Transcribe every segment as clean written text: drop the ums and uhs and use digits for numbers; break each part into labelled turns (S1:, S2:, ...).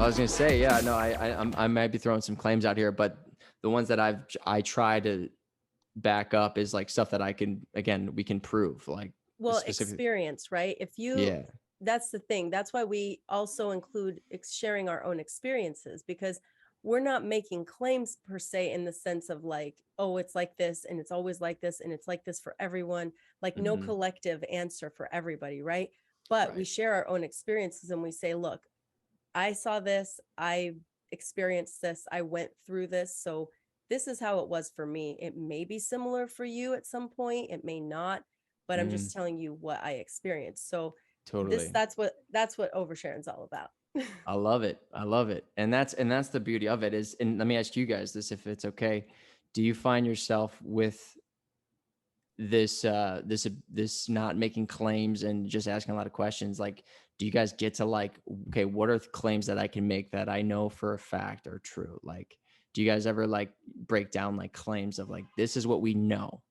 S1: Well, I was gonna say, yeah, no, I might be throwing some claims out here, but the ones that I try to back up is like stuff that I can, again, we can prove, like
S2: Well,
S1: specific.
S2: experience, right? If you,
S1: Yeah.
S2: that's the thing. That's why we also include sharing our own experiences, because we're not making claims per se in the sense of like, oh, it's like this and it's always like this and it's like this for everyone, like no
S1: Hmm.
S2: collective answer for everybody, right? But we
S1: Right.
S2: share our own experiences and we say, look, I saw this, I experienced this, I went through this. So this is how it was for me. It may be similar for you at some point, it may not, but I'm
S1: Hmm.
S2: just telling you what I experienced. So this
S1: Totally.
S2: that's what oversharing's all about.
S1: I love it. I love it. And that's the beauty of it is, and let me ask you guys this, if it's okay. Do you find yourself with this not making claims and just asking a lot of questions? Like, do you guys get to like, okay, what are the claims that I can make that I know for a fact are true? Like, do you guys ever like break down like claims of like, this is what we know?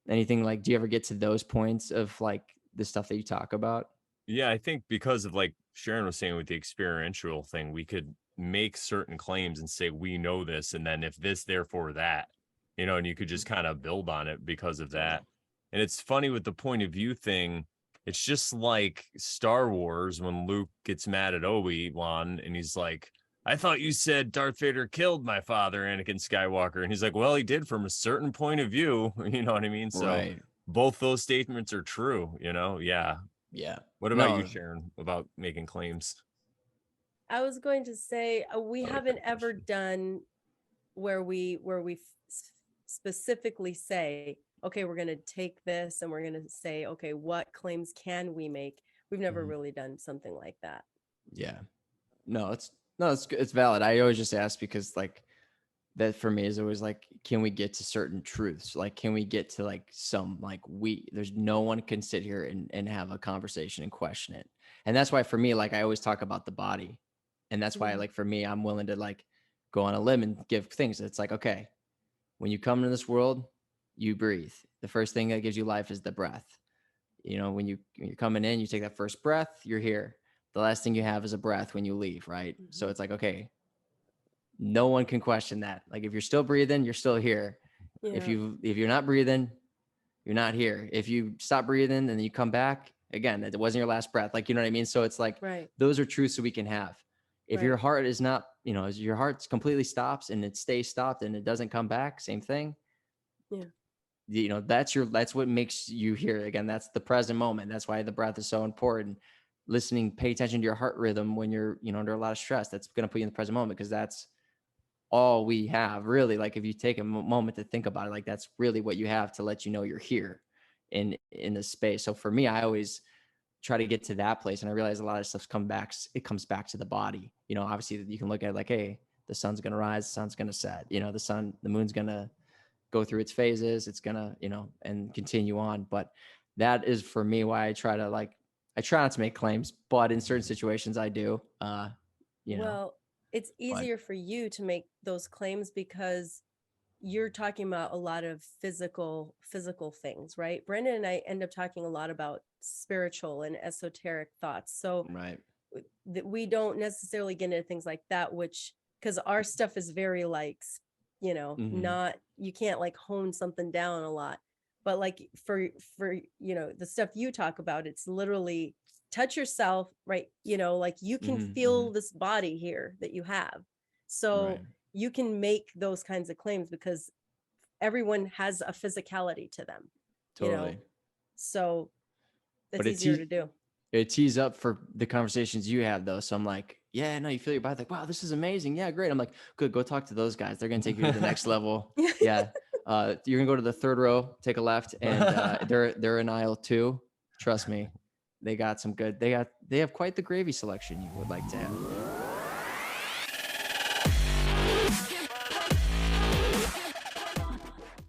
S1: Anything like, do you ever get to those points of like the stuff that you talk about?
S3: Yeah, I think because of like Sharon was saying with the experiential thing, we could make certain claims and say we know this, and then if this, therefore that, and you could just kind of build on it because of
S1: Totally.
S3: that. And it's funny with the point of view thing. It's just like Star Wars when Luke gets mad at Obi-Wan and he's like, I thought you said Darth Vader killed my father, Anakin Skywalker. And he's like, well, he did from a certain point of view. You know what I mean? So
S1: Right.
S3: both those statements are true, Yeah.
S1: Yeah.
S3: What about you,
S1: No.
S3: Sharon, about making claims?
S2: I was going to say we
S1: I like
S2: haven't
S1: that
S2: ever
S1: question.
S2: done where we specifically say, okay, we're going to take this and we're going to say, okay, what claims can we make? We've never
S1: Mhm.
S2: really done something like that.
S1: Yeah. No, it's valid. I always just ask because like that for me is always like, can we get to certain truths? Like, can we get to like some like there's no one can sit here and have a conversation and question it. And that's why for me, like I always talk about the body. And that's why
S2: Mm-hmm.
S1: like for me, I'm willing to like go on a limb and give things. It's like, okay, when you come into this world, you breathe. The first thing that gives you life is the breath. When you're coming in, you take that first breath, you're here. The last thing you have is a breath when you leave, right? So
S2: Mm-hmm.
S1: it's like, okay, no one can question that. Like if you're still breathing, you're still here. If
S2: Yeah.
S1: you're not breathing, you're not here. If you stop breathing and then you come back, again, it wasn't your last breath. Like, you know what I mean? So it's like
S2: Right.
S1: those are truths that we can have. If your
S2: Right.
S1: heart is not, as your heart completely stops and it stays stopped and it doesn't come back, same thing.
S2: Yeah.
S1: That's what makes you here. Again, that's the present moment. That's why the breath is so important. Listening, pay attention to your heart rhythm when you're, under a lot of stress. That's going to put you in the present moment because that's all we have really. Like if you take a moment to think about it, like that's really what you have to let you know you're here in this space. So for me, I always try to get to that place, and I realize a lot of stuff it comes back to the body. Obviously you can look at it like, hey, the sun's going to rise, the sun's going to set, the moon's going to go through its phases, it's going to, and continue on. But that is for me why I try not to make claims, but in certain situations I do. you know
S2: Well, it's
S1: but
S2: easier for you to make those claims because you're talking about a lot of physical things, right? Brandon and I end up talking a lot about spiritual and esoteric thoughts. So
S1: right.
S2: that we don't necessarily get into things like that, which because our stuff is very like,
S1: Hmm.
S2: not, you can't like hone something down a lot. But like for the stuff you talk about, it's literally touch yourself, right? Like you can
S1: Hmm.
S2: feel
S1: Hmm.
S2: this body here that you have. So
S1: Right.
S2: you can make those kinds of claims because everyone has a physicality to them, you know.
S1: Totally.
S2: So
S1: But
S2: that's easier to do.
S1: it tees up for the conversations you have though. So I'm like, yeah, no, you feel your body like, wow, this is amazing. Yeah, great. I'm like, good, go talk to those guys. They're gonna take you to the next level. Yeah. You're gonna go to the third row, take a left, and they're in aisle 2. Trust me, they have quite the gravy selection you would like to have.